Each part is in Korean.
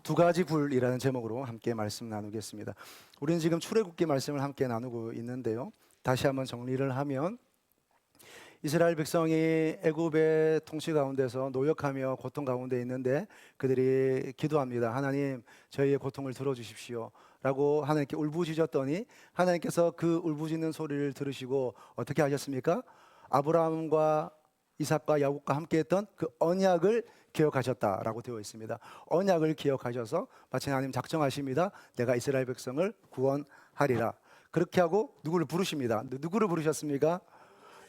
두 가지 굴이라는 제목으로 함께 말씀 나누겠습니다. 우리는 지금 출애굽기 말씀을 함께 나누고 있는데요. 다시 한번 정리를 하면 이스라엘 백성이 애굽의 통치 가운데서 노역하며 고통 가운데 있는데 그들이 기도합니다. 하나님, 저희의 고통을 들어주십시오 라고 하나님께 울부짖었더니 하나님께서 그 울부짖는 소리를 들으시고 어떻게 하셨습니까? 아브라함과 이삭과 야곱과 함께했던 그 언약을 기억하셨다라고 되어 있습니다. 언약을 기억하셔서 마치 하나님 작정하십니다. 내가 이스라엘 백성을 구원하리라. 그렇게 하고 누구를 부르십니다. 누구를 부르셨습니까?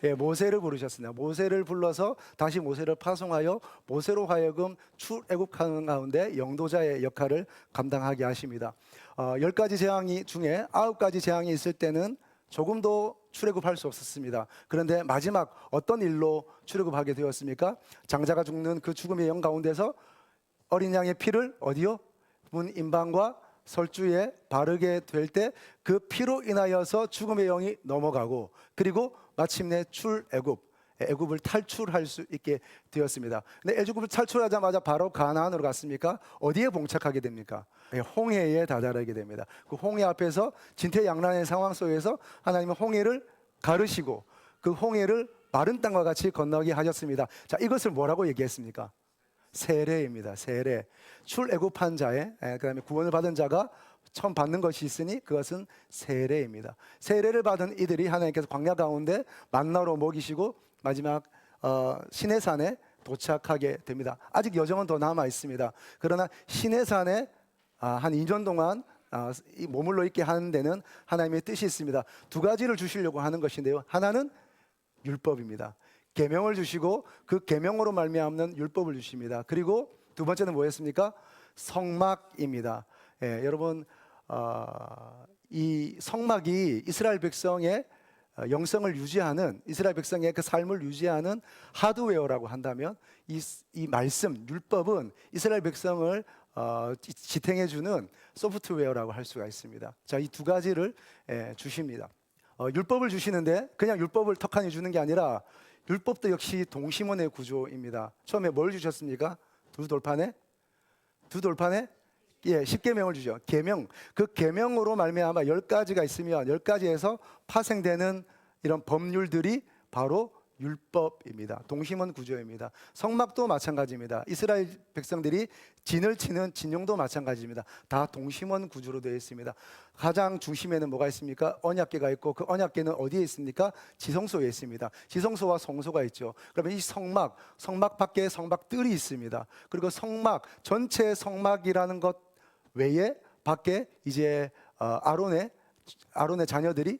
예, 모세를 부르셨습니다. 모세를 불러서 다시 모세를 파송하여 모세로 하여금 출애굽하는 가운데 영도자의 역할을 감당하게 하십니다. 10가지 재앙이 중에 9가지 재앙이 있을 때는 조금도 출애굽할 수 없었습니다. 그런데 마지막 어떤 일로 출애굽하게 되었습니까? 장자가 죽는 그 죽음의 영 가운데서 어린 양의 피를 어디요? 문 임방과 설주에 바르게 될 때 그 피로 인하여서 죽음의 영이 넘어가고 그리고 마침내 애굽을 탈출할 수 있게 되었습니다. 근데 애굽을 탈출하자마자 바로 가나안으로 갔습니까? 어디에 봉착하게 됩니까? 홍해에 다다르게 됩니다. 그 홍해 앞에서 진퇴양난의 상황 속에서 하나님은 홍해를 가르시고 그 홍해를 마른 땅과 같이 건너게 하셨습니다. 자, 이것을 뭐라고 얘기했습니까? 세례입니다. 세례. 출애굽한 자의 그다음에 구원을 받은 자가 처음 받는 것이 있으니 그것은 세례입니다. 세례를 받은 이들이 하나님께서 광야 가운데 만나로 먹이시고 마지막 시내산에 도착하게 됩니다. 아직 여정은 더 남아 있습니다. 그러나 시내산에 한 2년 동안 머물러 있게 하는 데는 하나님의 뜻이 있습니다. 두 가지를 주시려고 하는 것인데요. 하나는 율법입니다. 계명을 주시고 그 계명으로 말미암는 율법을 주십니다. 그리고 두 번째는 뭐였습니까? 성막입니다. 예, 여러분 이 성막이 이스라엘 백성의 영성을 유지하는 이스라엘 백성의 그 삶을 유지하는 하드웨어라고 한다면 이 말씀 율법은 이스라엘 백성을 지탱해주는 소프트웨어라고 할 수가 있습니다. 자, 이 두 가지를 주십니다. 율법을 주시는데 그냥 율법을 턱하니 주는 게 아니라 율법도 역시 동심원의 구조입니다. 처음에 뭘 주셨습니까? 두 돌판에 예, 10계명을 주죠. 계명. 그 계명으로 말미암아 10가지가 있으면 10가지에서 파생되는 이런 법률들이 바로 율법입니다. 동심원 구조입니다. 성막도 마찬가지입니다. 이스라엘 백성들이 진을 치는 진용도 마찬가지입니다. 다 동심원 구조로 되어 있습니다. 가장 중심에는 뭐가 있습니까? 언약궤가 있고 그 언약궤는 어디에 있습니까? 지성소에 있습니다. 지성소와 성소가 있죠. 그러면 이 성막 밖에 성막들이 있습니다. 그리고 성막 전체 성막이라는 것 외에 밖에 이제 아론의 자녀들이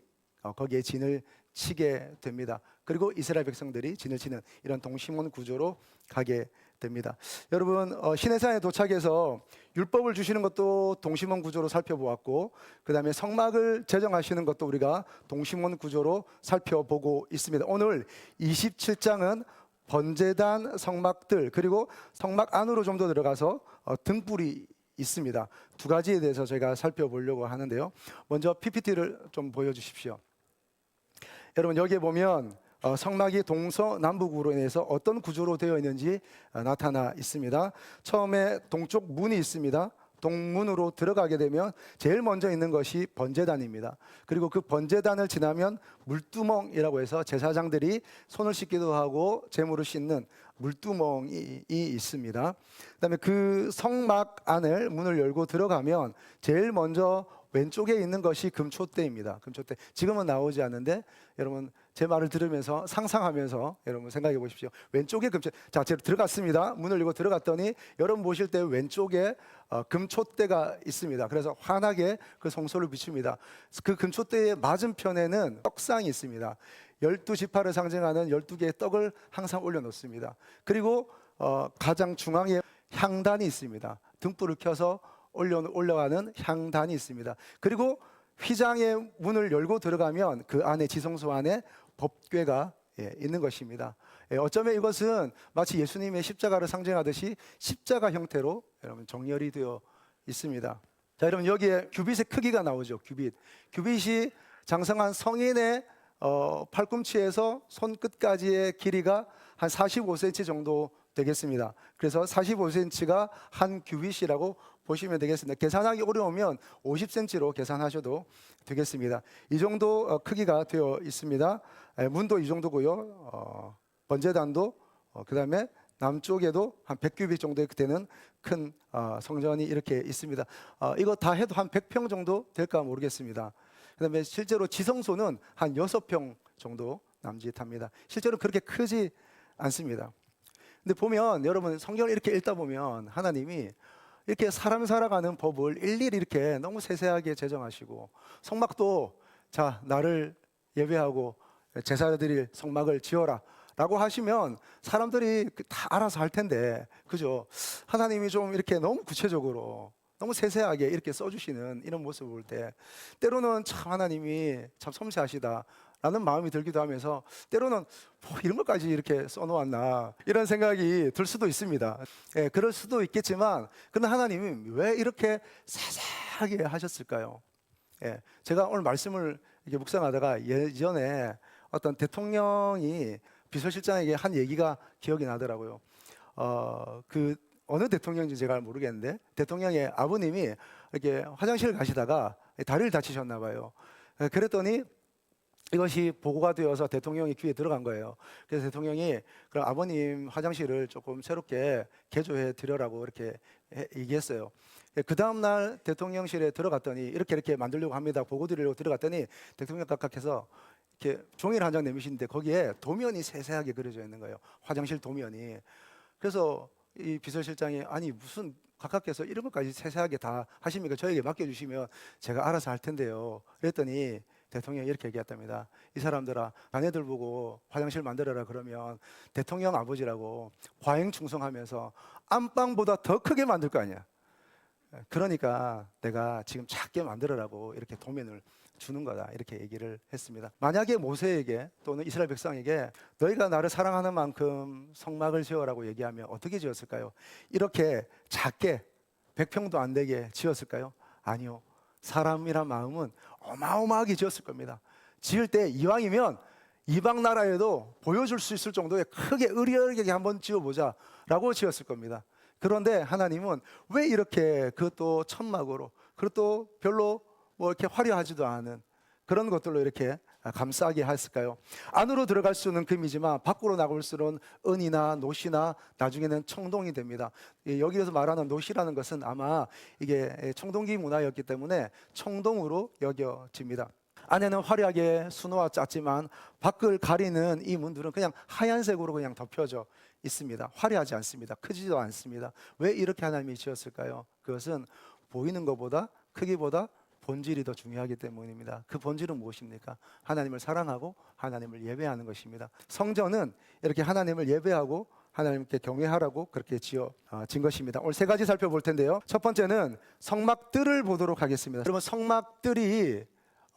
거기에 진을 치게 됩니다. 그리고 이스라엘 백성들이 진을 치는 이런 동심원 구조로 가게 됩니다. 여러분 시내산에 도착해서 율법을 주시는 것도 동심원 구조로 살펴보았고 그 다음에 성막을 제정하시는 것도 우리가 동심원 구조로 살펴보고 있습니다. 오늘 27장은 번제단 성막들 그리고 성막 안으로 좀 더 들어가서 등불이 있습니다. 두 가지에 대해서 저희가 살펴보려고 하는데요. 먼저 PPT를 좀 보여주십시오. 여러분 여기에 보면 성막이 동서남북으로 인해서 어떤 구조로 되어 있는지 나타나 있습니다. 처음에 동쪽 문이 있습니다. 동문으로 들어가게 되면 제일 먼저 있는 것이 번제단입니다. 그리고 그 번제단을 지나면 물두멍이라고 해서 제사장들이 손을 씻기도 하고 제물을 씻는 물두멍이 있습니다. 그다음에 그 성막 안을 문을 열고 들어가면 제일 먼저 왼쪽에 있는 것이 금촛대입니다. 금촛대. 지금은 나오지 않는데 여러분 제 말을 들으면서 상상하면서 여러분 생각해 보십시오. 왼쪽에 금촛대. 자, 제가 들어갔습니다. 문을 열고 들어갔더니 여러분 보실 때 왼쪽에 금촛대가 있습니다. 그래서 환하게 그 성소를 비춥니다. 그 금촛대의 맞은편에는 떡상이 있습니다. 12지파를 상징하는 12개의 떡을 항상 올려놓습니다. 그리고 가장 중앙에 향단이 있습니다. 등불을 켜서 올려가는 향단이 있습니다. 그리고 휘장의 문을 열고 들어가면 그 안에 지성소 안에 법궤가 있는 것입니다. 어쩌면 이것은 마치 예수님의 십자가를 상징하듯이 십자가 형태로 여러분 정렬이 되어 있습니다. 자, 여러분 여기에 규빗의 크기가 나오죠. 규빗이 장성한 성인의 팔꿈치에서 손끝까지의 길이가 한 45cm 정도 되겠습니다. 그래서 45cm가 한 규빗이라고 보시면 되겠습니다. 계산하기 어려우면 50cm로 계산하셔도 되겠습니다. 이 정도 크기가 되어 있습니다. 문도 이 정도고요. 번제단도 그다음에 남쪽에도 한 100규빗 정도 되는 큰 성전이 이렇게 있습니다. 이거 다 해도 한 100평 정도 될까 모르겠습니다. 그다음에 실제로 지성소는 한 6평 정도 남짓합니다. 실제로 그렇게 크지 않습니다. 근데 보면 여러분 성경을 이렇게 읽다 보면 하나님이 이렇게 사람 살아가는 법을 일일이 이렇게 너무 세세하게 제정하시고, 성막도 자 나를 예배하고 제사 드릴 성막을 지어라 라고 하시면 사람들이 다 알아서 할 텐데, 그죠? 하나님이 좀 이렇게 너무 구체적으로 너무 세세하게 이렇게 써주시는 이런 모습을 볼 때 때로는 참 하나님이 참 섬세하시다 라는 마음이 들기도 하면서, 때로는 뭐 이런 것까지 이렇게 써놓았나 이런 생각이 들 수도 있습니다. 예, 그럴 수도 있겠지만, 그러나 하나님이 왜 이렇게 세세하게 하셨을까요? 예, 제가 오늘 말씀을 이렇게 묵상하다가 예전에 어떤 대통령이 비서실장에게 한 얘기가 기억이 나더라고요. 그 어느 대통령인지 제가 모르겠는데, 대통령의 아버님이 이렇게 화장실 가시다가 다리를 다치셨나 봐요. 그랬더니 이것이 보고가 되어서 대통령이 귀에 들어간 거예요. 그래서 대통령이 그럼 아버님 화장실을 조금 새롭게 개조해 드려라고 이렇게 얘기했어요. 그 다음날 대통령실에 들어갔더니 이렇게 만들려고 합니다. 보고 드리려고 들어갔더니 대통령 각각해서 이렇게 종이를 한 장 내미시는데 거기에 도면이 세세하게 그려져 있는 거예요. 화장실 도면이. 그래서 이 비서실장이 아니 무슨 각각께서 이런 것까지 세세하게 다 하십니까? 저에게 맡겨주시면 제가 알아서 할 텐데요. 그랬더니 대통령이 이렇게 얘기했답니다. 이 사람들아, 자네들 보고 화장실 만들어라 그러면 대통령 아버지라고 과잉 충성하면서 안방보다 더 크게 만들 거 아니야. 그러니까 내가 지금 작게 만들어라고 이렇게 도면을 주는 거다, 이렇게 얘기를 했습니다. 만약에 모세에게 또는 이스라엘 백성에게 너희가 나를 사랑하는 만큼 성막을 지어라고 얘기하면 어떻게 지었을까요? 이렇게 작게 100평도 안 되게 지었을까요? 아니요. 사람이란 마음은 어마어마하게 지었을 겁니다. 지을 때 이왕이면 이방 나라에도 보여줄 수 있을 정도의 크게 의리하게 한번 지어보자 라고 지었을 겁니다. 그런데 하나님은 왜 이렇게 그것도 천막으로, 그것도 별로 뭐 이렇게 화려하지도 않은 그런 것들로 이렇게 감싸게 했을까요? 안으로 들어갈 수는 금이지만 밖으로 나갈 수는 은이나 노시나 나중에는 청동이 됩니다. 여기에서 말하는 노시라는 것은 아마 이게 청동기 문화였기 때문에 청동으로 여겨집니다. 안에는 화려하게 수놓아 짰지만 밖을 가리는 이 문들은 그냥 하얀색으로 그냥 덮여져 있습니다. 화려하지 않습니다. 크지도 않습니다. 왜 이렇게 하나님이 지었을까요? 그것은 보이는 것보다, 크기보다 본질이 더 중요하기 때문입니다. 그 본질은 무엇입니까? 하나님을 사랑하고 하나님을 예배하는 것입니다. 성전은 이렇게 하나님을 예배하고 하나님께 경외하라고 그렇게 지어진 것입니다. 오늘 세 가지 살펴볼 텐데요. 첫 번째는 성막들을 보도록 하겠습니다. 여러분, 성막들이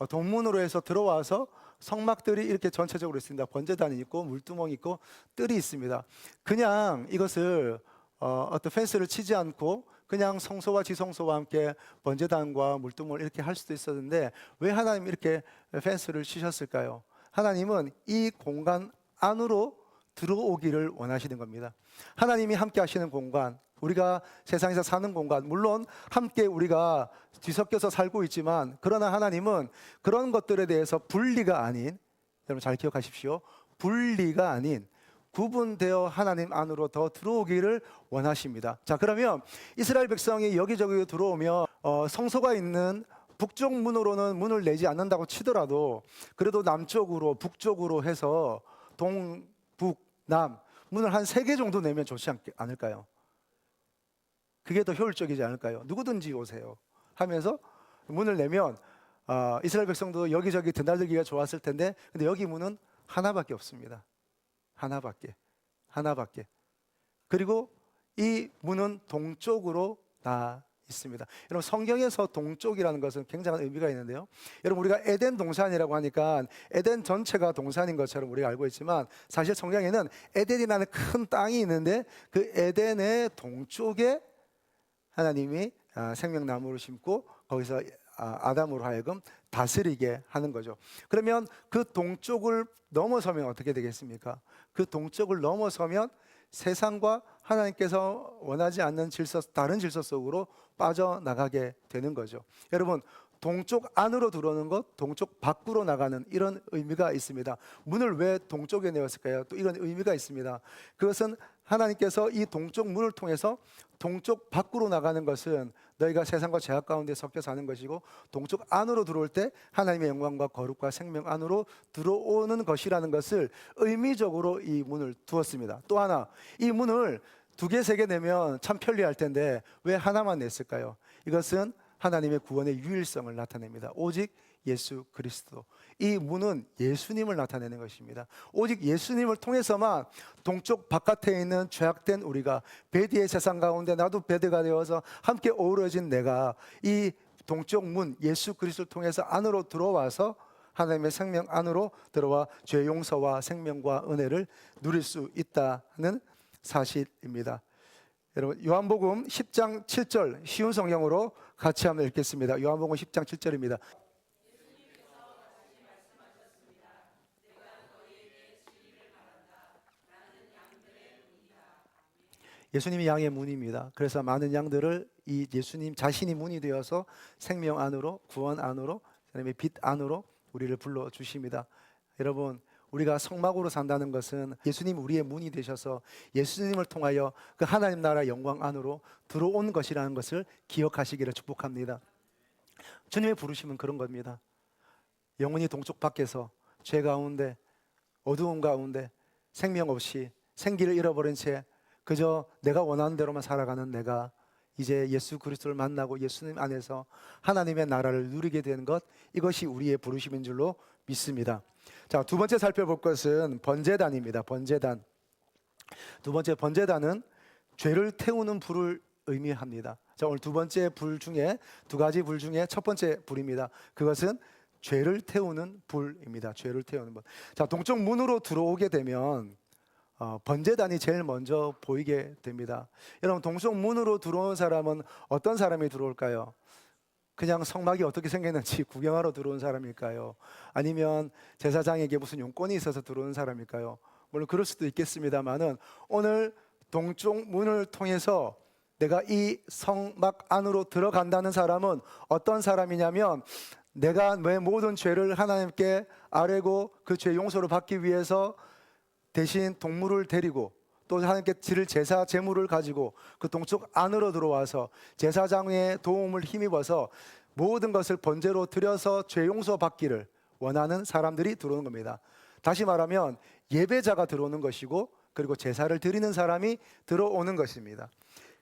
동문으로 해서 들어와서 성막들이 이렇게 전체적으로 있습니다. 번제단이 있고 물두멍이 있고 뜰이 있습니다. 그냥 이것을 어떤 펜스를 치지 않고 그냥 성소와 지성소와 함께 번제단과 물두멍을 이렇게 할 수도 있었는데, 왜 하나님이 이렇게 펜스를 치셨을까요? 하나님은 이 공간 안으로 들어오기를 원하시는 겁니다. 하나님이 함께 하시는 공간, 우리가 세상에서 사는 공간, 물론 함께 우리가 뒤섞여서 살고 있지만, 그러나 하나님은 그런 것들에 대해서 분리가 아닌, 여러분 잘 기억하십시오. 분리가 아닌 구분되어 하나님 안으로 더 들어오기를 원하십니다. 자, 그러면 이스라엘 백성이 여기저기 들어오면 성소가 있는 북쪽 문으로는 문을 내지 않는다고 치더라도, 그래도 남쪽으로 북쪽으로 해서 동, 북, 남 문을 한 3개 정도 내면 좋지 않을까요? 그게 더 효율적이지 않을까요? 누구든지 오세요 하면서 문을 내면 이스라엘 백성도 여기저기 드나들기가 좋았을 텐데, 근데 여기 문은 하나밖에 없습니다. 하나밖에. 그리고 이 문은 동쪽으로 나 있습니다. 여러분, 성경에서 동쪽이라는 것은 굉장한 의미가 있는데요. 여러분, 우리가 에덴 동산이라고 하니까 에덴 전체가 동산인 것처럼 우리가 알고 있지만, 사실 성경에는 에덴이라는 큰 땅이 있는데 그 에덴의 동쪽에 하나님이 생명나무를 심고 거기서 아담으로 하여금 다스리게 하는 거죠. 그러면 그 동쪽을 넘어서면 어떻게 되겠습니까? 그 동쪽을 넘어서면 세상과 하나님께서 원하지 않는 질서, 다른 질서 속으로 빠져나가게 되는 거죠. 여러분, 동쪽 안으로 들어오는 것, 동쪽 밖으로 나가는 이런 의미가 있습니다. 문을 왜 동쪽에 내었을까요? 또 이런 의미가 있습니다. 그것은 하나님께서 이 동쪽 문을 통해서 동쪽 밖으로 나가는 것은 너희가 세상과 죄악 가운데 섞여 사는 것이고, 동쪽 안으로 들어올 때 하나님의 영광과 거룩과 생명 안으로 들어오는 것이라는 것을 의미적으로 이 문을 두었습니다. 또 하나, 이 문을 2개, 3개 내면 참 편리할 텐데 왜 하나만 냈을까요? 이것은 하나님의 구원의 유일성을 나타냅니다. 오직 예수 그리스도. 이 문은 예수님을 나타내는 것입니다. 오직 예수님을 통해서만 동쪽 바깥에 있는 죄악된 우리가, 배디의 세상 가운데 나도 배드가 되어서 함께 어우러진 내가 이 동쪽 문 예수 그리스도를 통해서 안으로 들어와서 하나님의 생명 안으로 들어와 죄 용서와 생명과 은혜를 누릴 수 있다는 사실입니다. 여러분, 요한복음 10장 7절 쉬운 성경으로 같이 한번 읽겠습니다. 요한복음 10장 7절입니다. 예수님이 양의 문입니다. 그래서 많은 양들을 이 예수님 자신이 문이 되어서 생명 안으로, 구원 안으로, 하나님의 빛 안으로 우리를 불러주십니다. 여러분, 우리가 성막으로 산다는 것은 예수님 우리의 문이 되셔서 예수님을 통하여 그 하나님 나라 영광 안으로 들어온 것이라는 것을 기억하시기를 축복합니다. 주님의 부르심은 그런 겁니다. 영원히 동쪽 밖에서 죄 가운데, 어두운 가운데 생명 없이 생기를 잃어버린 채 그저 내가 원하는 대로만 살아가는 내가 이제 예수 그리스도를 만나고 예수님 안에서 하나님의 나라를 누리게 되는 것, 이것이 우리의 부르심인 줄로 믿습니다. 자, 2번째 살펴볼 것은 번제단입니다. 번제단. 2번째 번제단은 죄를 태우는 불을 의미합니다. 자, 오늘 2번째 불 중에 2가지 불 중에 첫 번째 불입니다. 그것은 죄를 태우는 불입니다. 죄를 태우는 불. 자, 동쪽 문으로 들어오게 되면 번제단이 제일 먼저 보이게 됩니다. 여러분, 동쪽 문으로 들어온 사람은 어떤 사람이 들어올까요? 그냥 성막이 어떻게 생겼는지 구경하러 들어온 사람일까요? 아니면 제사장에게 무슨 용건이 있어서 들어온 사람일까요? 물론 그럴 수도 있겠습니다만은 오늘 동쪽 문을 통해서 내가 이 성막 안으로 들어간다는 사람은 어떤 사람이냐면, 내가 내 모든 죄를 하나님께 아뢰고 그 죄 용서를 받기 위해서 대신 동물을 데리고 또 하나님께 드릴 제사 제물을 가지고 그 동쪽 안으로 들어와서 제사장의 도움을 힘입어서 모든 것을 번제로 드려서 죄 용서 받기를 원하는 사람들이 들어오는 겁니다. 다시 말하면 예배자가 들어오는 것이고, 그리고 제사를 드리는 사람이 들어오는 것입니다.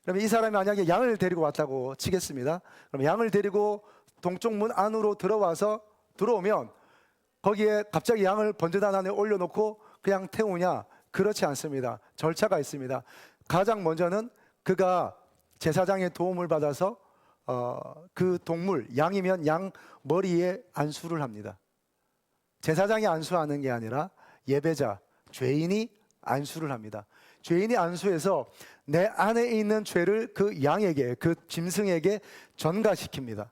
그러면 이 사람이 만약에 양을 데리고 왔다고 치겠습니다. 그럼 양을 데리고 동쪽 문 안으로 들어오면 거기에 갑자기 양을 번제단 안에 올려놓고 그냥 태우냐? 그렇지 않습니다. 절차가 있습니다. 가장 먼저는 그가 제사장의 도움을 받아서 그 동물, 양이면 양 머리에 안수를 합니다. 제사장이 안수하는 게 아니라 예배자, 죄인이 안수를 합니다. 죄인이 안수해서 내 안에 있는 죄를 그 양에게, 그 짐승에게 전가시킵니다.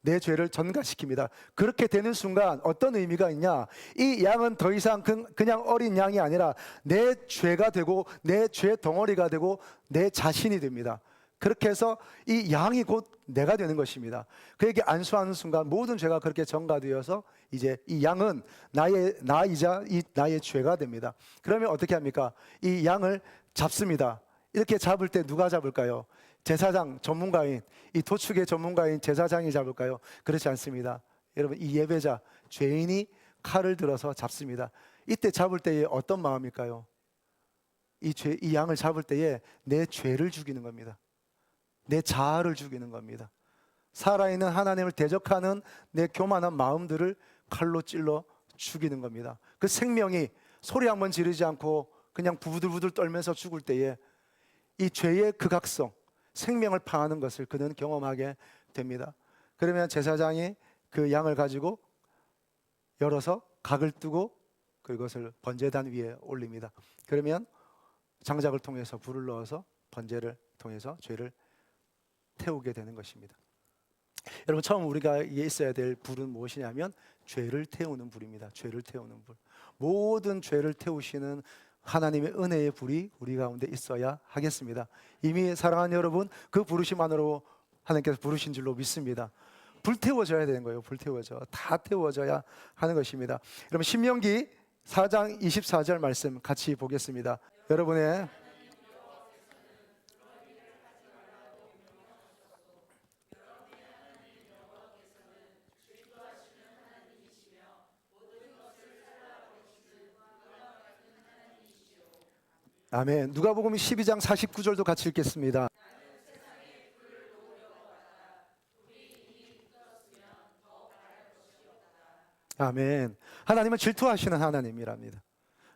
내 죄를 전가시킵니다. 그렇게 되는 순간 어떤 의미가 있냐? 이 양은 더 이상 그냥 어린 양이 아니라 내 죄가 되고 내 죄 덩어리가 되고 내 자신이 됩니다. 그렇게 해서 이 양이 곧 내가 되는 것입니다. 그에게 안수하는 순간 모든 죄가 그렇게 전가되어서 이제 이 양은 나이자 나의 죄가 됩니다. 그러면 어떻게 합니까? 이 양을 잡습니다. 이렇게 잡을 때 누가 잡을까요? 제사장 전문가인, 이 도축의 전문가인 제사장이 잡을까요? 그렇지 않습니다. 여러분, 이 예배자 죄인이 칼을 들어서 잡습니다. 이때 잡을 때에 어떤 마음일까요? 이 양을 잡을 때에 내 죄를 죽이는 겁니다. 내 자아를 죽이는 겁니다. 살아있는 하나님을 대적하는 내 교만한 마음들을 칼로 찔러 죽이는 겁니다. 그 생명이 소리 한번 지르지 않고 그냥 부들부들 떨면서 죽을 때에 이 죄의 극악성, 생명을 파하는 것을 그는 경험하게 됩니다. 그러면 제사장이 그 양을 가지고 열어서 각을 뜨고 그것을 번제단 위에 올립니다. 그러면 장작을 통해서 불을 넣어서 번제를 통해서 죄를 태우게 되는 것입니다. 여러분, 처음 우리가 있어야 될 불은 무엇이냐면 죄를 태우는 불입니다. 죄를 태우는 불. 모든 죄를 태우시는 하나님의 은혜의 불이 우리 가운데 있어야 하겠습니다. 이미 사랑하는 여러분, 그 부르심 안으로 하나님께서 부르신 줄로 믿습니다. 불태워져야 되는 거예요. 불태워져. 다 태워져야 하는 것입니다. 여러분 신명기 4장 24절 말씀 같이 보겠습니다. 여러분의 아멘. 누가복음 12장 49절도 같이 읽겠습니다. 아멘. 하나님은 질투하시는 하나님이랍니다.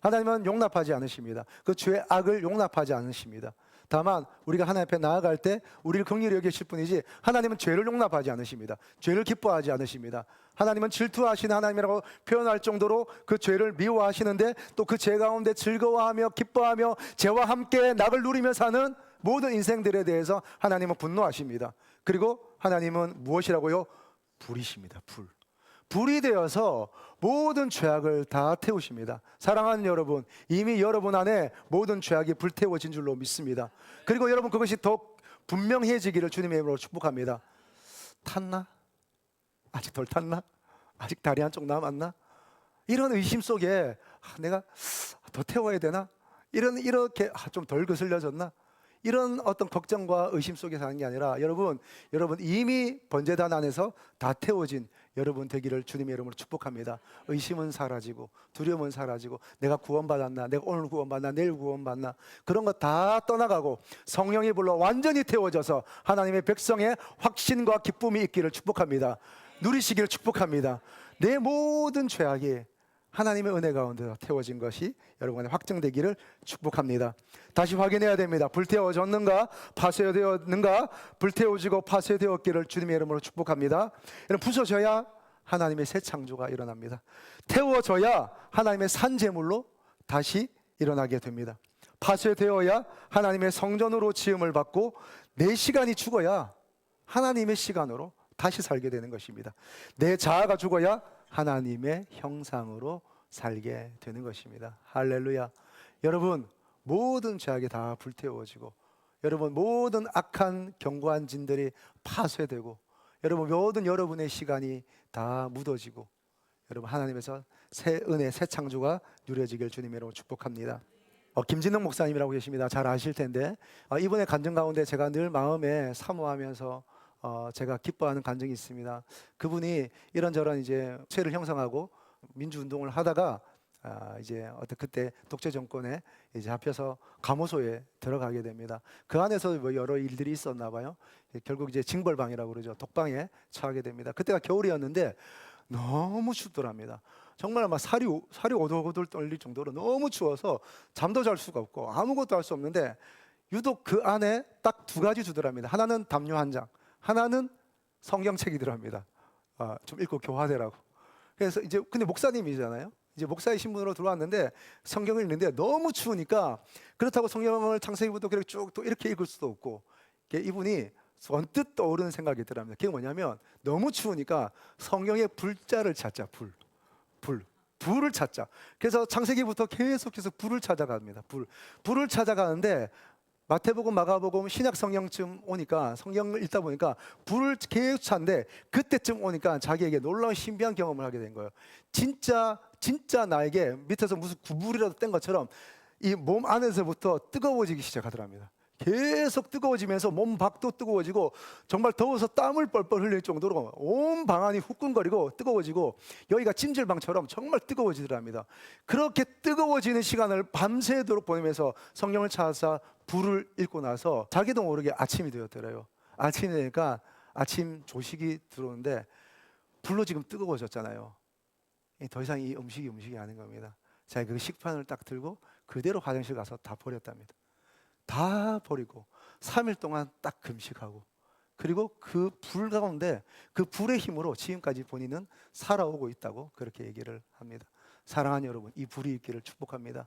하나님은 용납하지 않으십니다. 그 죄의 악을 용납하지 않으십니다. 다만 우리가 하나님 앞에 나아갈 때 우리를 긍휼히 여기실 뿐이지 하나님은 죄를 용납하지 않으십니다. 죄를 기뻐하지 않으십니다. 하나님은 질투하시는 하나님이라고 표현할 정도로 그 죄를 미워하시는데 또 그 죄 가운데 즐거워하며 기뻐하며 죄와 함께 낙을 누리며 사는 모든 인생들에 대해서 하나님은 분노하십니다. 그리고 하나님은 무엇이라고요? 불이십니다. 불이 되어서 모든 죄악을 다 태우십니다. 사랑하는 여러분, 이미 여러분 안에 모든 죄악이 불태워진 줄로 믿습니다. 그리고 여러분 그것이 더욱 분명해지기를 주님의 이름으로 축복합니다. 탔나? 아직 덜 탔나? 아직 다리 한쪽 남았나? 이런 의심 속에 내가 더 태워야 되나? 이렇게 좀 덜 거슬려졌나? 이런 어떤 걱정과 의심 속에 사는 게 아니라 여러분 이미 번제단 안에서 다 태워진 여러분 되기를 주님의 이름으로 축복합니다. 의심은 사라지고 두려움은 사라지고 내가 구원받았나, 내가 오늘 구원받나, 내일 구원받나 그런 거 다 떠나가고 성령이 불러 완전히 태워져서 하나님의 백성의 확신과 기쁨이 있기를 축복합니다. 누리시기를 축복합니다. 내 모든 죄악이 하나님의 은혜 가운데 태워진 것이 여러분의 확증되기를 축복합니다. 다시 확인해야 됩니다. 불태워졌는가? 파쇄되었는가? 불태워지고 파쇄되었기를 주님의 이름으로 축복합니다. 여러분 부서져야 하나님의 새 창조가 일어납니다. 태워져야 하나님의 산재물로 다시 일어나게 됩니다. 파쇄되어야 하나님의 성전으로 지음을 받고 내 시간이 죽어야 하나님의 시간으로 다시 살게 되는 것입니다. 내 자아가 죽어야 하나님의 형상으로 살게 되는 것입니다. 할렐루야. 여러분 모든 죄악이 다 불태워지고 여러분 모든 악한 견고한 진들이 파쇄되고 여러분 모든 여러분의 시간이 다 묻어지고 여러분 하나님에서 새 은혜 새 창조가 누려지길 주님으로 축복합니다. 김진능 목사님이라고 계십니다. 잘 아실 텐데 이번에 간증 가운데 제가 늘 마음에 사모하면서 제가 기뻐하는 간증이 있습니다. 그분이 이런저런 이제 체를 형성하고 민주운동을 하다가 이제 그때 독재 정권에 이제 잡혀서 감호소에 들어가게 됩니다. 그 안에서 뭐 여러 일들이 있었나 봐요. 결국 이제 징벌방이라고 그러죠. 독방에 처하게 됩니다. 그때가 겨울이었는데 너무 춥더랍니다. 정말 막 살이 오돌오돌 떨릴 정도로 너무 추워서 잠도 잘 수가 없고 아무것도 할 수 없는데 유독 그 안에 딱 두 가지 주더랍니다. 하나는 담요 한 장, 하나는 성경책이더랍니다. 좀 읽고 교화되라고. 그래서 이제 근데 목사님이잖아요. 이제 목사의 신분으로 들어왔는데 성경을 읽는데 너무 추우니까 그렇다고 성경을 창세기부터 그렇게 쭉 또 이렇게 읽을 수도 없고 이분이 언뜻 떠오르는 생각이 있더랍니다. 그게 뭐냐면 너무 추우니까 성경의 불자를 찾자. 불을 찾자. 그래서 창세기부터 계속해서 불을 찾아갑니다. 불을 찾아가는데 마태복음, 마가복음, 신약 성경쯤 오니까 성경을 읽다 보니까 불을 계속 찾는데 그때쯤 오니까 자기에게 놀라운 신비한 경험을 하게 된 거예요. 진짜 나에게 밑에서 무슨 구불이라도 뗀 것처럼 이 몸 안에서부터 뜨거워지기 시작하더랍니다. 계속 뜨거워지면서 몸 밖도 뜨거워지고 정말 더워서 땀을 뻘뻘 흘릴 정도로 온 방안이 후끈거리고 뜨거워지고 여기가 찜질방처럼 정말 뜨거워지더랍니다. 그렇게 뜨거워지는 시간을 밤새도록 보내면서 성경을 찾아서 불을 읽고 나서 자기도 모르게 아침이 되었더래요. 아침이 되니까 아침 조식이 들어오는데 불로 지금 뜨거워졌잖아요. 더 이상 이 음식이 아닌 겁니다. 자, 그 식판을 딱 들고 그대로 화장실 가서 다 버렸답니다. 다 버리고 3일 동안 딱 금식하고 그리고 그 불 가운데 그 불의 힘으로 지금까지 본인은 살아오고 있다고 그렇게 얘기를 합니다. 사랑하는 여러분, 이 불이 있기를 축복합니다.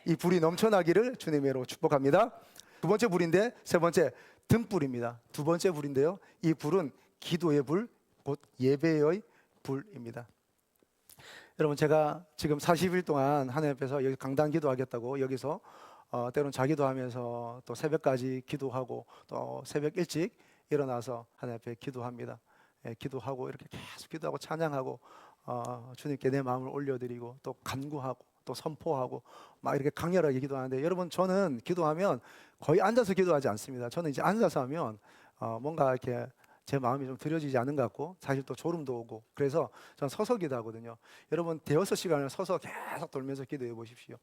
이 불이 넘쳐나기를 주님의 이름으로 축복합니다. 두 번째 불인데 세 번째 등불입니다. 두 번째 불인데요, 이 불은 기도의 불, 곧 예배의 불입니다. 여러분 제가 지금 40일 동안 하나님 앞에서 여기 강단 기도하겠다고 여기서 때로는 자기도 하면서 또 새벽까지 기도하고 또 새벽 일찍 일어나서 하나님 앞에 기도합니다. 기도하고 이렇게 계속 기도하고 찬양하고 주님께 내 마음을 올려드리고 또 간구하고 또 선포하고 막 이렇게 강렬하게 기도하는데, 여러분 저는 기도하면 거의 앉아서 기도하지 않습니다. 저는 이제 앉아서 하면 뭔가 이렇게 제 마음이 좀 들여지지 않은 것 같고, 사실 또 졸음도 오고, 그래서 저는 서서 기도하거든요. 여러분 대여섯 시간을 서서 계속 돌면서 기도해 보십시오.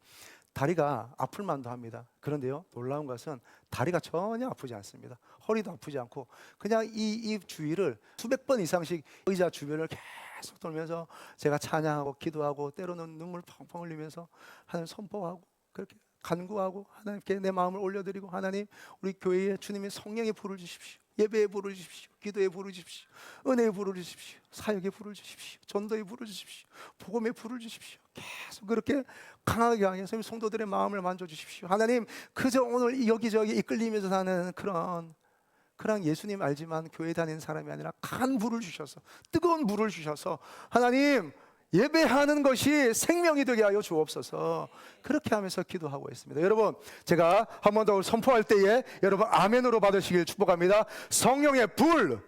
다리가 아플 만도 합니다. 그런데요, 놀라운 것은 다리가 전혀 아프지 않습니다. 허리도 아프지 않고 그냥 이 주위를 수백 번 이상씩 의자 주변을 계속 돌면서 제가 찬양하고 기도하고 때로는 눈물 펑펑 흘리면서 하나님 선포하고 그렇게 간구하고 하나님께 내 마음을 올려드리고, 하나님 우리 교회에 주님의 성령의 불을 주십시오. 예배에 불을 주십시오. 기도에 불을 주십시오. 은혜에 불을 주십시오. 사역에 불을 주십시오. 전도에 불을 주십시오. 복음에 불을 주십시오. 계속 그렇게 강하게 하셔서 성도들의 마음을 만져주십시오. 하나님, 그저 오늘 여기저기 이끌리면서 사는 그런 예수님 알지만 교회 다니는 사람이 아니라 강한 불을 주셔서, 뜨거운 불을 주셔서 하나님 예배하는 것이 생명이 되게 하여 주옵소서. 그렇게 하면서 기도하고 있습니다. 여러분, 제가 한 번 더 선포할 때에 여러분 아멘으로 받으시길 축복합니다. 성령의 불,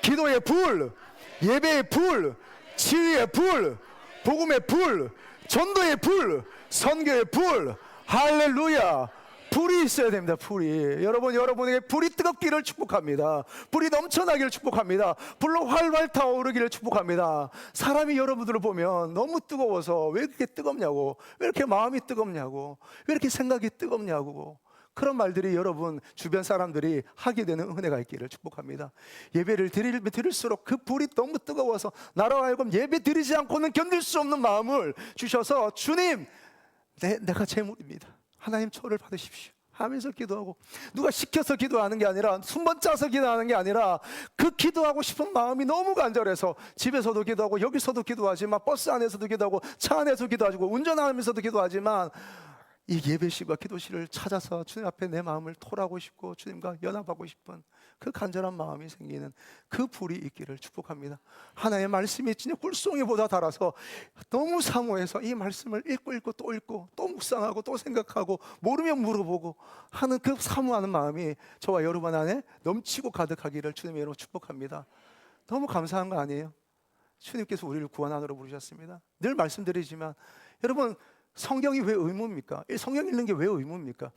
기도의 불, 예배의 불, 치유의 불, 복음의 불, 전도의 불, 선교의 불, 할렐루야. 불이 있어야 됩니다. 불이. 여러분에게 불이 뜨겁기를 축복합니다. 불이 넘쳐나기를 축복합니다. 불로 활활 타오르기를 축복합니다. 사람이 여러분들을 보면 너무 뜨거워서 왜 이렇게 뜨겁냐고, 왜 이렇게 마음이 뜨겁냐고, 왜 이렇게 생각이 뜨겁냐고, 그런 말들이 여러분 주변 사람들이 하게 되는 은혜가 있기를 축복합니다. 예배를 드릴수록 그 불이 너무 뜨거워서 나로 하여금 예배 드리지 않고는 견딜 수 없는 마음을 주셔서, 주님 내가 제물입니다. 하나님 초를 받으십시오 하면서 기도하고, 누가 시켜서 기도하는 게 아니라, 순번 짜서 기도하는 게 아니라, 그 기도하고 싶은 마음이 너무 간절해서 집에서도 기도하고 여기서도 기도하지만, 버스 안에서도 기도하고 차 안에서 기도하고 운전하면서도 기도하지만, 이 예배실과 기도실을 찾아서 주님 앞에 내 마음을 토하고 싶고 주님과 연합하고 싶은 그 간절한 마음이 생기는 그 불이 있기를 축복합니다. 하나님의 말씀이 진짜 꿀송이보다 달아서 너무 사모해서 이 말씀을 읽고 또 읽고 또 묵상하고 또 생각하고 모르면 물어보고 하는 그 사모하는 마음이 저와 여러분 안에 넘치고 가득하기를 주님의 이름으로 축복합니다. 너무 감사한 거 아니에요? 주님께서 우리를 구원 안으로 부르셨습니다. 늘 말씀드리지만 여러분, 성경이 왜 의무입니까? 성경 읽는 게 왜 의무입니까?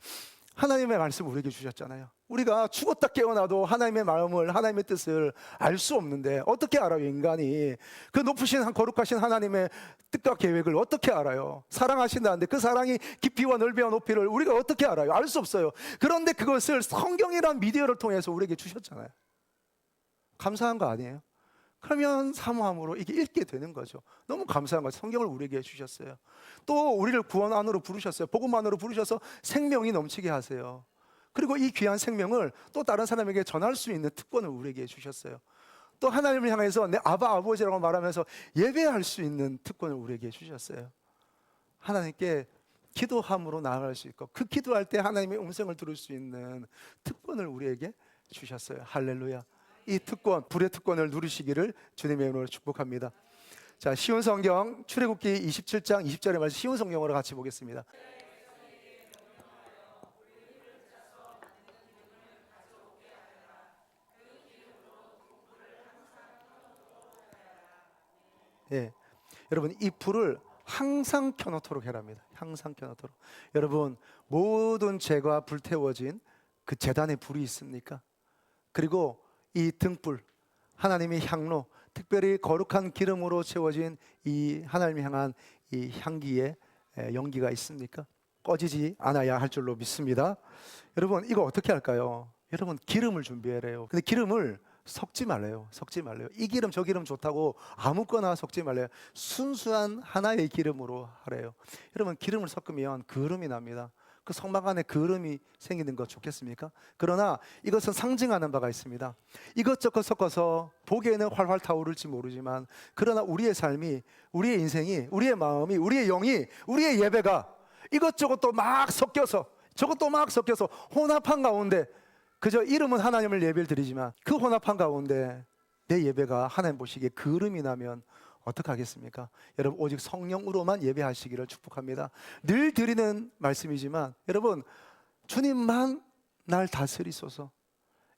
하나님의 말씀을 우리에게 주셨잖아요. 우리가 죽었다 깨어나도 하나님의 마음을, 하나님의 뜻을 알 수 없는데 어떻게 알아요? 인간이 그 높으신 거룩하신 하나님의 뜻과 계획을 어떻게 알아요? 사랑하신다는데 그 사랑이 깊이와 넓이와 높이를 우리가 어떻게 알아요? 알 수 없어요. 그런데 그것을 성경이란 미디어를 통해서 우리에게 주셨잖아요. 감사한 거 아니에요? 그러면 사모함으로 이게 읽게 되는 거죠. 너무 감사한 거죠. 성경을 우리에게 주셨어요. 또 우리를 구원 안으로 부르셨어요. 복음 안으로 부르셔서 생명이 넘치게 하세요. 그리고 이 귀한 생명을 또 다른 사람에게 전할 수 있는 특권을 우리에게 주셨어요. 또 하나님을 향해서 내 아버지라고 말하면서 예배할 수 있는 특권을 우리에게 주셨어요. 하나님께 기도함으로 나아갈 수 있고, 그 기도할 때 하나님의 음성을 들을 수 있는 특권을 우리에게 주셨어요. 할렐루야. 이 특권, 불의 특권을 누리시기를 주님의 이름으로 축복합니다. 자, 쉬운 성경 출애굽기 27장 20절의 말씀, 쉬운 성경으로 같이 보겠습니다. 예, 여러분 이 불을 항상 켜놓도록 해랍니다. 항상 켜놓도록. 여러분, 모든 죄가 불태워진 그 제단에 불이 있습니까? 그리고 이 등불, 하나님의 향로, 특별히 거룩한 기름으로 채워진 이 하나님을 향한 이 향기의 연기가 있습니까? 꺼지지 않아야 할 줄로 믿습니다. 여러분, 이거 어떻게 할까요? 여러분, 기름을 준비해래요. 근데 기름을 섞지 말래요. 섞지 말래요. 이 기름 저 기름 좋다고 아무거나 섞지 말래요. 순수한 하나의 기름으로 하래요. 여러분, 기름을 섞으면 그름이 납니다. 그 성막 안에 그름이 생기는 거 좋겠습니까? 그러나 이것은 상징하는 바가 있습니다. 이것저것 섞어서 보기에는 활활 타오를지 모르지만, 그러나 우리의 삶이, 우리의 인생이, 우리의 마음이, 우리의 영이, 우리의 예배가 이것저것도 막 섞여서, 저것도 막 섞여서 혼합한 가운데, 그저 이름은 하나님을 예배를 드리지만 그 혼합한 가운데 내 예배가 하나님 보시기에 그름이 나면 어떡하겠습니까? 여러분, 오직 성령으로만 예배하시기를 축복합니다. 늘 드리는 말씀이지만 여러분, 주님만 날 다스리소서.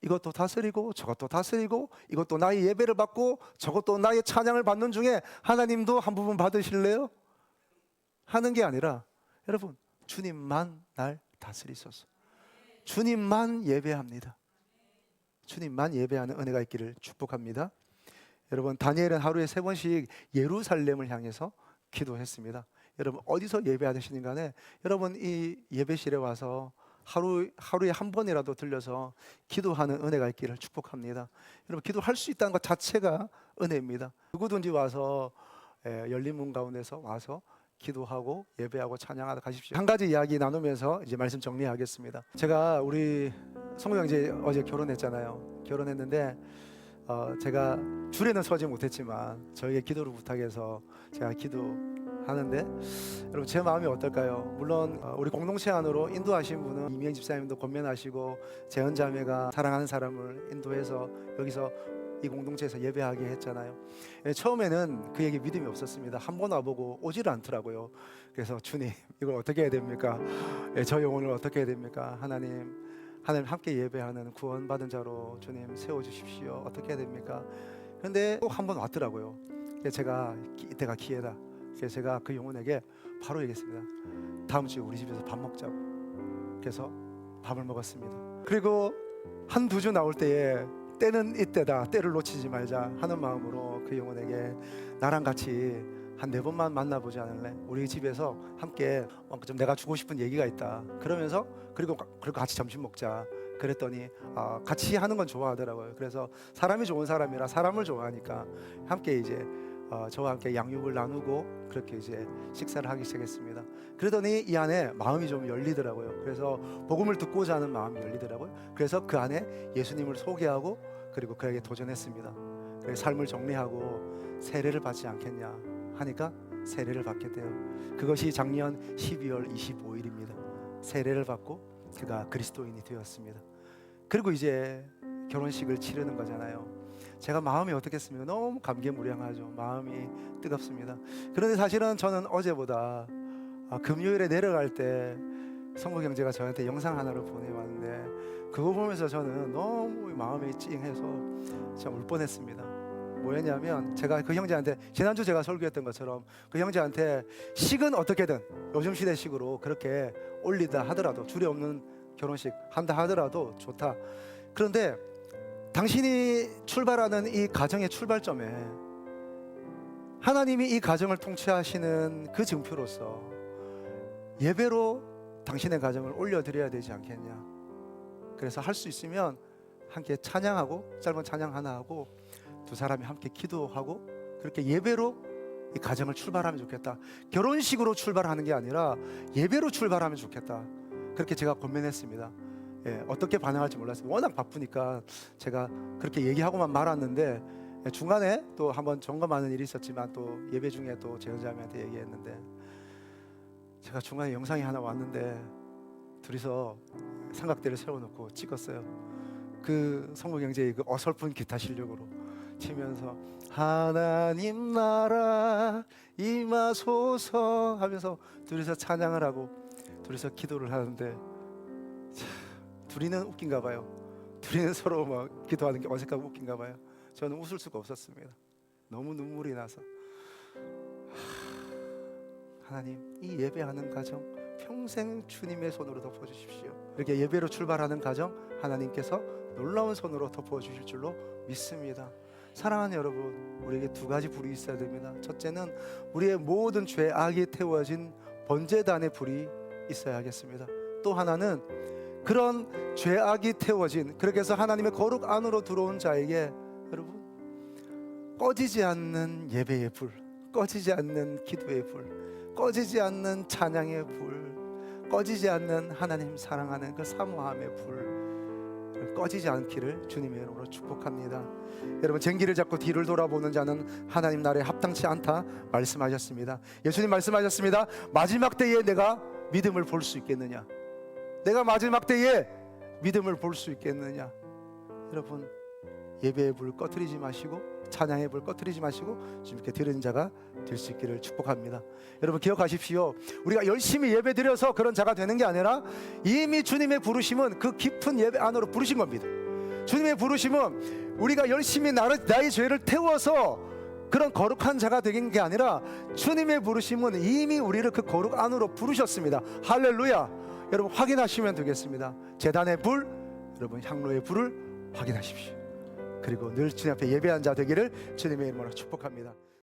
이것도 다스리고 저것도 다스리고 이것도 나의 예배를 받고 저것도 나의 찬양을 받는 중에 하나님도 한 부분 받으실래요? 하는 게 아니라 여러분, 주님만 날 다스리소서. 주님만 예배합니다. 주님만 예배하는 은혜가 있기를 축복합니다. 여러분, 다니엘은 하루에 3번씩 예루살렘을 향해서 기도했습니다. 여러분, 어디서 예배하시는 간에 여러분 이 예배실에 와서 하루에 한 번이라도 들려서 기도하는 은혜가 있기를 축복합니다. 여러분, 기도할 수 있다는 것 자체가 은혜입니다. 누구든지 와서 열린 문 가운데서 와서 기도하고 예배하고 찬양하다 가십시오. 한 가지 이야기 나누면서 이제 말씀 정리하겠습니다. 제가 우리 성모형제 어제 결혼했잖아요. 결혼했는데 제가 줄에는 서지 못했지만 저에게 기도를 부탁해서 제가 기도하는데 여러분, 제 마음이 어떨까요? 물론 우리 공동체 안으로 인도하신 분은 이미영 집사님도 권면하시고 재현 자매가 사랑하는 사람을 인도해서 여기서 이 공동체에서 예배하게 했잖아요. 처음에는 그에게 믿음이 없었습니다. 한 번 와보고 오지를 않더라고요. 그래서 주님, 이걸 어떻게 해야 됩니까? 저 영혼을 어떻게 해야 됩니까? 하나님 함께 예배하는 구원받은 자로 주님 세워주십시오. 어떻게 해야 됩니까? 그런데 꼭 한 번 왔더라고요. 제가 이때가 기회다. 그래서 제가 그 영혼에게 바로 얘기했습니다. 다음 주에 우리 집에서 밥 먹자고. 그래서 밥을 먹었습니다. 그리고 한 두 주 나올 때에 때는 이때다, 때를 놓치지 말자 하는 마음으로 그 영혼에게 나랑 같이 한 4번만 만나보지 않을래? 우리 집에서 함께 좀 내가 주고 싶은 얘기가 있다. 그러면서 그리고 같이 점심 먹자. 그랬더니 같이 하는 건 좋아하더라고요. 그래서 사람이 좋은 사람이라 사람을 좋아하니까 함께 이제 저와 함께 양육을 나누고 그렇게 이제 식사를 하기 시작했습니다. 그러더니 이 안에 마음이 좀 열리더라고요. 그래서 복음을 듣고자 하는 마음이 열리더라고요. 그래서 그 안에 예수님을 소개하고 그리고 그에게 도전했습니다. 그래서 삶을 정리하고 세례를 받지 않겠냐 하니까 세례를 받게 돼요. 그것이 작년 12월 25일입니다. 세례를 받고 그가 그리스도인이 되었습니다. 그리고 이제 결혼식을 치르는 거잖아요. 제가 마음이 어떻겠습니까? 너무 감개무량하죠. 마음이 뜨겁습니다. 그런데 사실은 저는 어제보다 금요일에 내려갈 때 성국 형제가 저한테 영상 하나를 보내왔는데 그거 보면서 저는 너무 마음이 찡해서 참 울 뻔했습니다. 뭐였냐면 제가 그 형제한테 지난주 제가 설교했던 것처럼 그 형제한테 식은 어떻게든 요즘 시대식으로 그렇게 올리다 하더라도 줄이 없는 결혼식 한다 하더라도 좋다. 그런데 당신이 출발하는 이 가정의 출발점에 하나님이 이 가정을 통치하시는 그 증표로서 예배로 당신의 가정을 올려드려야 되지 않겠냐. 그래서 할 수 있으면 함께 찬양하고 짧은 찬양 하나 하고 두 사람이 함께 기도하고 그렇게 예배로 이 가정을 출발하면 좋겠다. 결혼식으로 출발하는 게 아니라 예배로 출발하면 좋겠다. 그렇게 제가 권면했습니다. 어떻게 반응할지 몰랐습니다. 워낙 바쁘니까 제가 그렇게 얘기하고만 말았는데 중간에 또 한번 점검하는 일이 있었지만 또 예배 중에 또 재현자매한테 얘기했는데 제가 중간에 영상이 하나 왔는데 둘이서 삼각대를 세워놓고 찍었어요. 그 성국 형제의 그 어설픈 기타 실력으로 치면서 하나님 나라 임하소서 하면서 둘이서 찬양을 하고 둘이서 기도를 하는데 둘이는 웃긴가 봐요. 둘이는 서로 막 기도하는 게 어색하고 웃긴가 봐요. 저는 웃을 수가 없었습니다. 너무 눈물이 나서 하나님 이 예배하는 가정 평생 주님의 손으로 덮어주십시오. 이렇게 예배로 출발하는 가정 하나님께서 놀라운 손으로 덮어주실 줄로 믿습니다. 사랑하는 여러분, 우리에게 2가지 불이 있어야 됩니다. 첫째는 우리의 모든 죄악이 태워진 번제단의 불이 있어야겠습니다. 또 하나는 그런 죄악이 태워진 그렇게 해서 하나님의 거룩 안으로 들어온 자에게 여러분 꺼지지 않는 예배의 불, 꺼지지 않는 기도의 불, 꺼지지 않는 찬양의 불, 꺼지지 않는 하나님 사랑하는 그 사모함의 불 꺼지지 않기를 주님의 이름으로 축복합니다. 여러분, 쟁기를 잡고 뒤를 돌아보는 자는 하나님 나라에 합당치 않다 말씀하셨습니다. 예수님 말씀하셨습니다. 마지막 때에 내가 믿음을 볼 수 있겠느냐? 내가 마지막 때에 믿음을 볼 수 있겠느냐? 여러분, 예배의 불 꺼뜨리지 마시고 찬양의 불 꺼뜨리지 마시고 주님께 드리는 자가 될 수 있기를 축복합니다. 여러분 기억하십시오. 우리가 열심히 예배 드려서 그런 자가 되는 게 아니라 이미 주님의 부르심은 그 깊은 예배 안으로 부르신 겁니다. 주님의 부르심은 우리가 열심히 나의 죄를 태워서 그런 거룩한 자가 되는 게 아니라 주님의 부르심은 이미 우리를 그 거룩 안으로 부르셨습니다. 할렐루야. 여러분 확인하시면 되겠습니다. 제단의 불, 여러분 향로의 불을 확인하십시오. 그리고 늘 주님 앞에 예배한 자 되기를 주님의 이름으로 축복합니다.